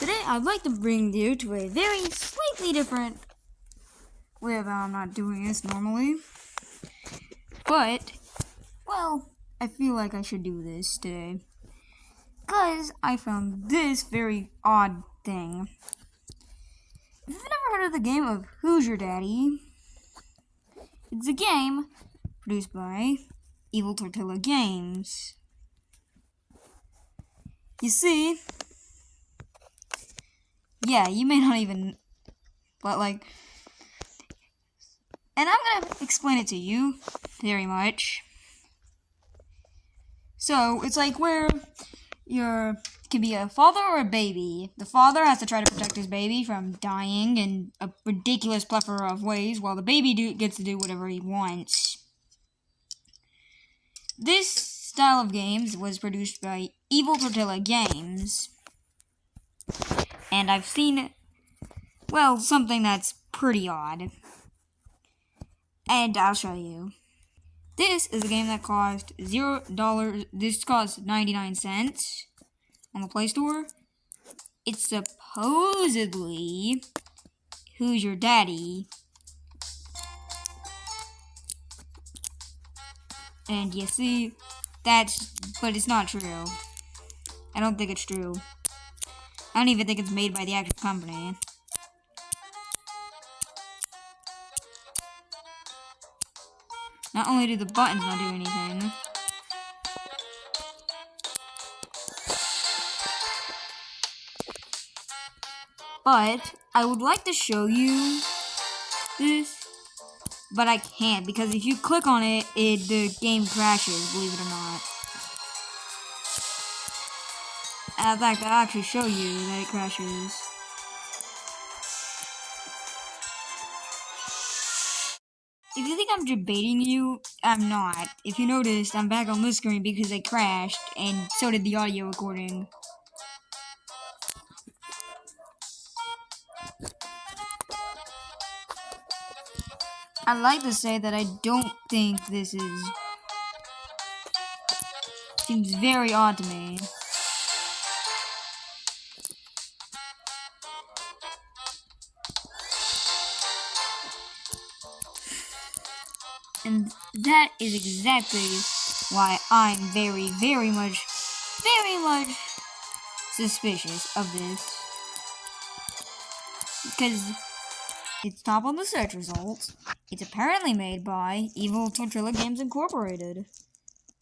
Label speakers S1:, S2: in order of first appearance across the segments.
S1: Today I'd like to bring you to a very slightly different way of how I'm not doing this normally. But, well, I feel like I should do this today. Because I found this very odd thing. If you've never heard of the game of Who's Your Daddy, it's a game produced by Evil Tortilla Games. You see, yeah, you may not even, but like, and I'm gonna explain it to you very much. So, it's like where you can be a father or a baby. The father has to try to protect his baby from dying in a ridiculous plethora of ways, while the baby gets to do whatever he wants. This style of games was produced by Evil Tortilla Games. And I've seen, well, something that's pretty odd. And I'll show you. This is a game that cost $0. This cost 99 cents on the Play Store. It's supposedly Who's Your Daddy. And you see, but it's not true. I don't think it's true. I don't even think it's made by the actual company. Not only do the buttons not do anything, but I would like to show you this, but I can't because if you click on it, the game crashes, believe it or not. In fact, I'll actually show you that it crashes. If you think I'm debating you, I'm not. If you noticed, I'm back on this screen because it crashed, and so did the audio recording. I'd like to say that I don't think this seems very odd to me. And that is exactly why I'm very much suspicious of this. Because it's top on the search results. It's apparently made by Evil Tortilla Games Incorporated.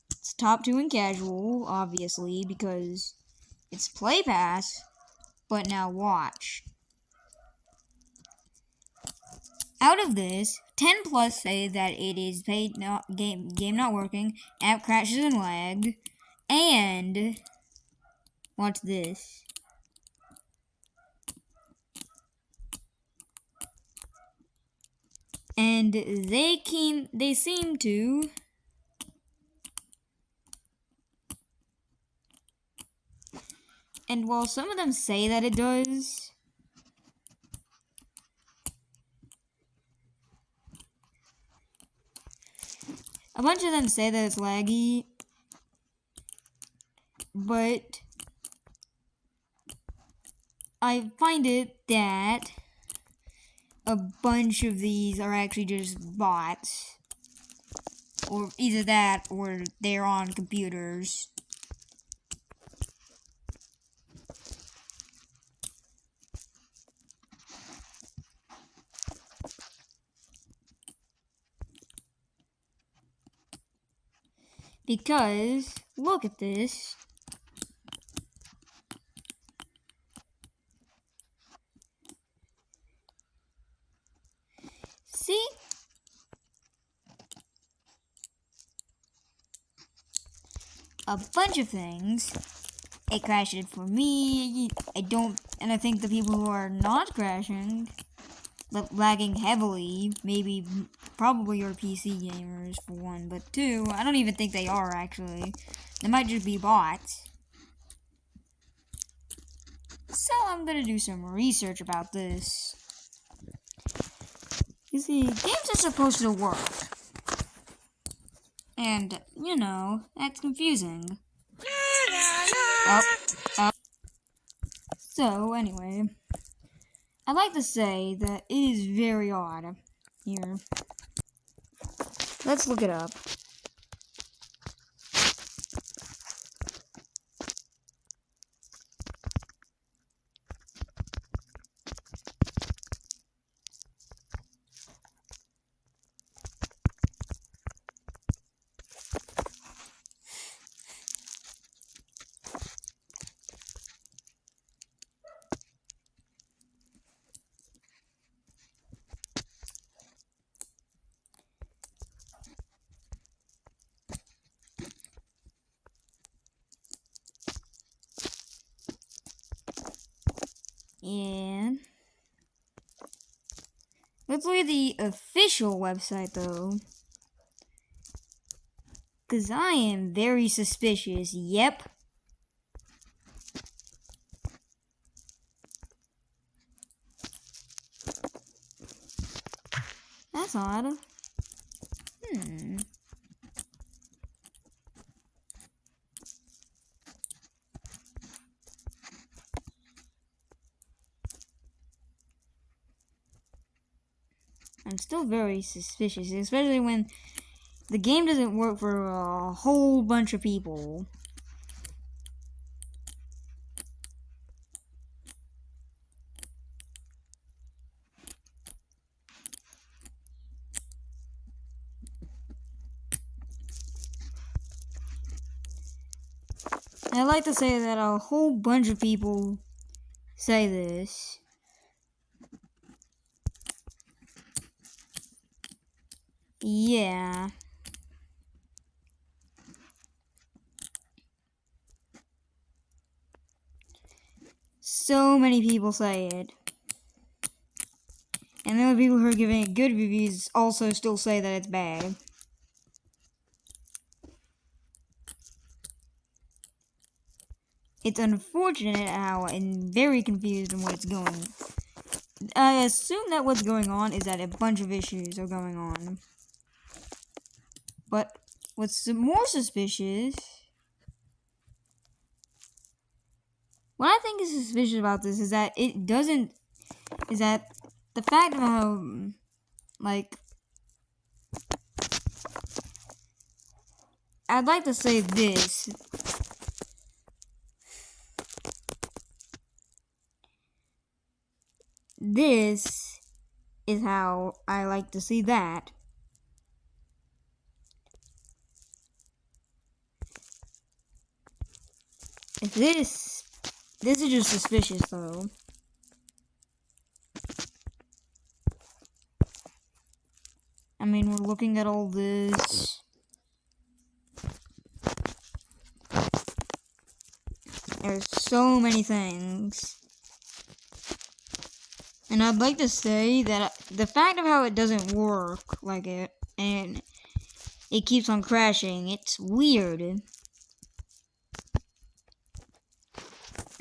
S1: It's top 2 in casual, obviously, because it's Play Pass. But now watch. Out of this, 10 plus say that it is paid game not working, app crashes and lagged, and watch this. And they seem to and while some of them say that it does, a bunch of them say that it's laggy, but I find it that a bunch of these are actually just bots. Or either that, or they're on computers. Because, look at this. See? A bunch of things. It crashed it for me. And I think the people who are not crashing, but lagging heavily, probably your PC gamers for one, but two, I don't even think they are actually. They might just be bots. So I'm gonna do some research about this. You see, games are supposed to work. And, you know, that's confusing. So, anyway, I'd like to say that it is very odd here. Let's look it up. And let's look at the official website though. Because I am very suspicious. Yep. That's odd. I'm still very suspicious, especially when the game doesn't work for a whole bunch of people. I like to say that a whole bunch of people say this. Yeah. So many people say it. And the other people who are giving it good reviews also still say that it's bad. It's unfortunate how I'm very confused on what's going on. I assume that what's going on is that a bunch of issues are going on. But what's more suspicious... What I think is suspicious about this is that it doesn't... Is that the fact of how... Like... I'd like to say this. This is how I like to see that. If this is just suspicious though. I mean, we're looking at all this. There's so many things. And I'd like to say that the fact of how it doesn't work like it, and it keeps on crashing, it's weird.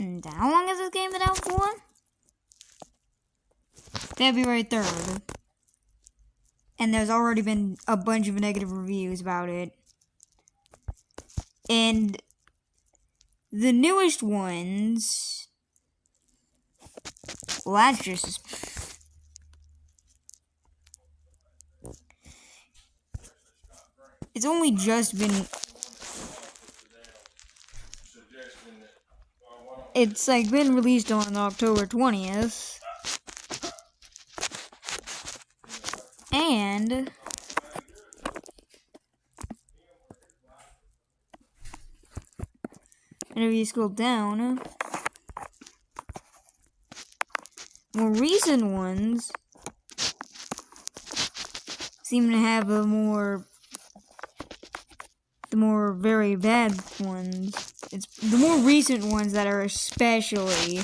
S1: And how long has this game been out for? February 3rd. And there's already been a bunch of negative reviews about it. And the newest ones... Well, that's just... It's only just been... It's like been released on October 20th. And... whenever you scroll down... more recent ones seem to have the more very bad ones. It's the more recent ones that are especially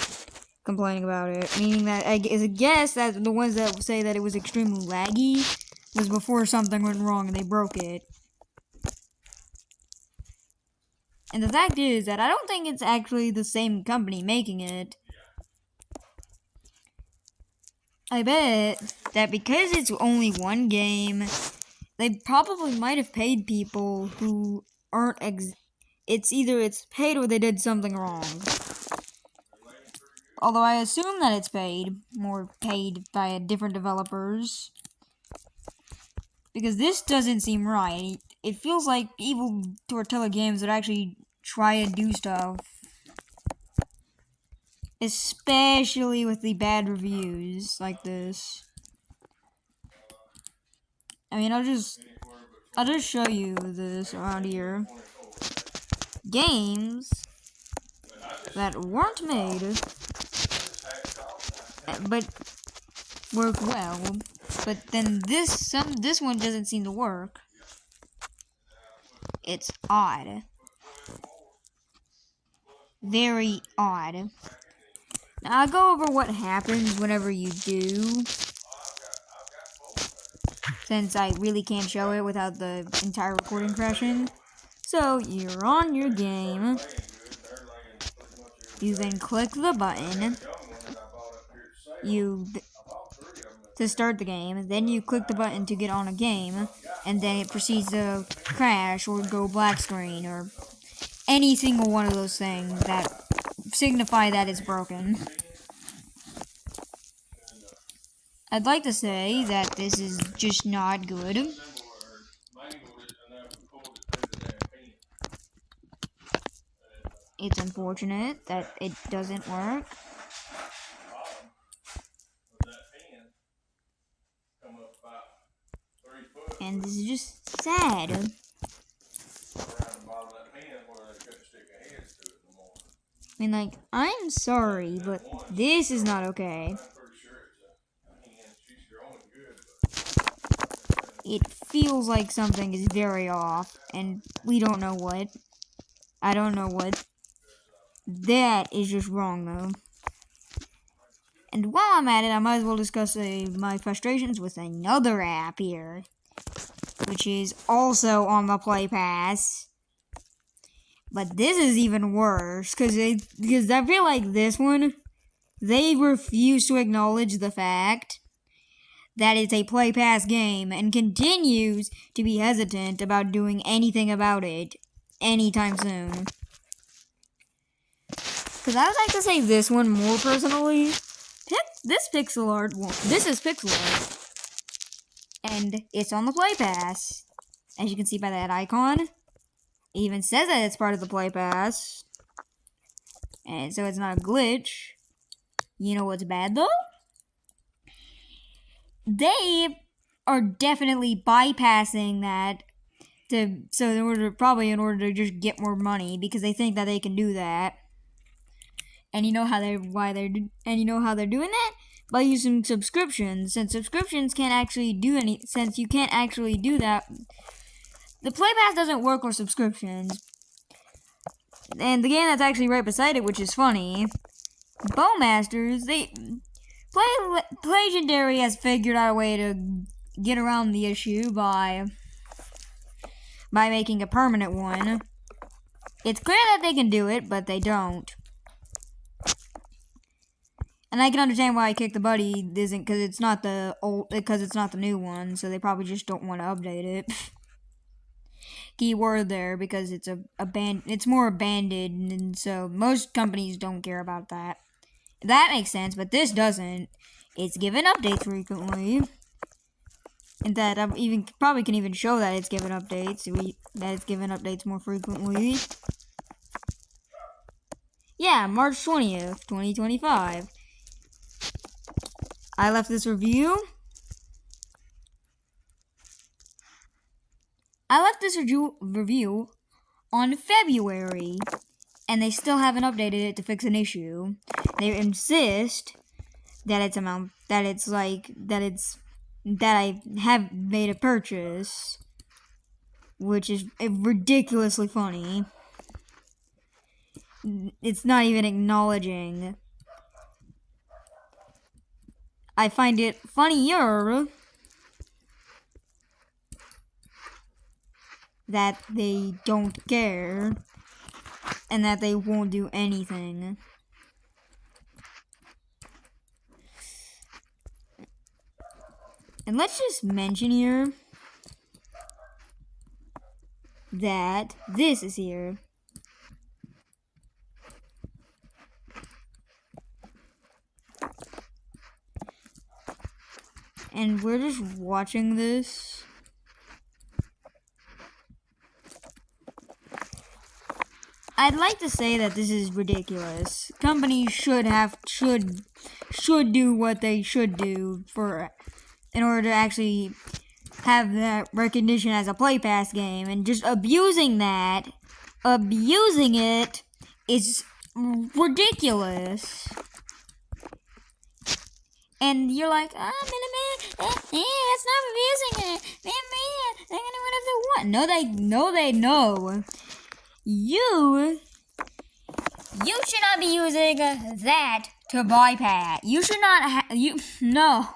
S1: complaining about it, meaning that I guess that the ones that say that it was extremely laggy was before something went wrong and they broke it. And the fact is that I don't think it's actually the same company making it. I bet that because it's only one game, they probably might have paid people who aren't it's either it's paid or they did something wrong. although I assume that it's paid by different developers. Because this doesn't seem right. It feels like Evil Tortilla Games would actually try and do stuff. Especially with the bad reviews like this. I mean, I'll just show you this around here. Games that weren't made, but work well. But then this one doesn't seem to work. It's odd. Very odd. Now, I'll go over what happens whenever you do, since I really can't show it without the entire recording crashing. So, you're on your game. You then click the button. To start the game. Then you click the button to get on a game. And then it proceeds to crash or go black screen or any single one of those things that signify that it's broken. I'd like to say that this is just not good. It's unfortunate that it doesn't work. And this is just sad. I mean, like, I'm sorry, but this is not okay. It feels like something is very off, and we don't know what. I don't know what. That is just wrong, though. And while I'm at it, I might as well discuss my frustrations with another app here, which is also on the Play Pass. But this is even worse, because I feel like this one, they refuse to acknowledge the fact that it's a Play Pass game and continues to be hesitant about doing anything about it anytime soon. Because I would like to say this one more personally. This pixel art this is pixel art. And it's on the Play Pass. As you can see by that icon. It even says that it's part of the Play Pass. And so it's not a glitch. You know what's bad though? They are definitely bypassing that in order to just get more money, because they think that they can do that. And you know how they're doing that? By using subscriptions. Since subscriptions can't actually do since you can't actually do that, the Play Pass doesn't work with subscriptions. And the game that's actually right beside it, which is funny, Bowmasters, Legendary has figured out a way to get around the issue by making a permanent one. It's clear that they can do it, but they don't. And I can understand why Kick the Buddy isn't, because it's not the new one, so they probably just don't want to update it. Keyword there, because it's more abandoned, and so most companies don't care about that. That makes sense, but this doesn't. It's given updates frequently. And that I probably can even show that it's given updates. That it's given updates more frequently. Yeah, March 20th, 2025. I left this review. Review on February, and they still haven't updated it to fix an issue. They insist that I have made a purchase, which is ridiculously funny. It's not even acknowledging. I find it funnier that they don't care and that they won't do anything. And let's just mention here that this is here. and we're just watching this. I'd like to say that this is ridiculous. Companies should do what they should do in order to actually have that recognition as a Play Pass game, and just abusing it is ridiculous. And you're like, that's not abusing it. They're gonna do whatever they want. No, they know. You should not be using that to bypass. You should not no.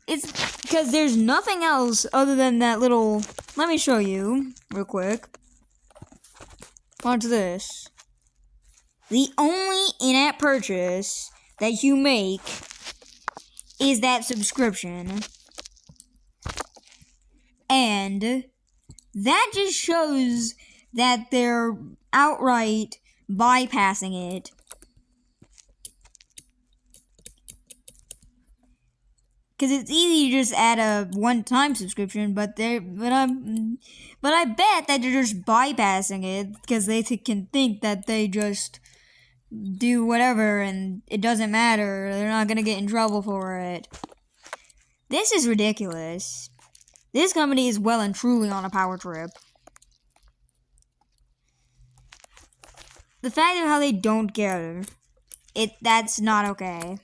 S1: It's because there's nothing else other than that little, let me show you real quick. Watch this. The only in-app purchase that you make is that subscription. And that just shows that they're outright bypassing it. Because it's easy to just add a one-time subscription, but I bet that they're just bypassing it because they can think that they just do whatever and it doesn't matter. They're not gonna get in trouble for it. This is ridiculous. This company is well and truly on a power trip. The fact of how they don't care, that's not okay.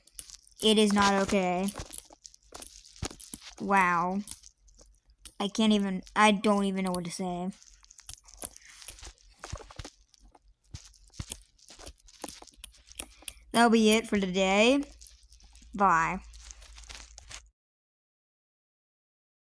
S1: It is not okay. Wow. I don't even know what to say. That'll be it for today. Bye.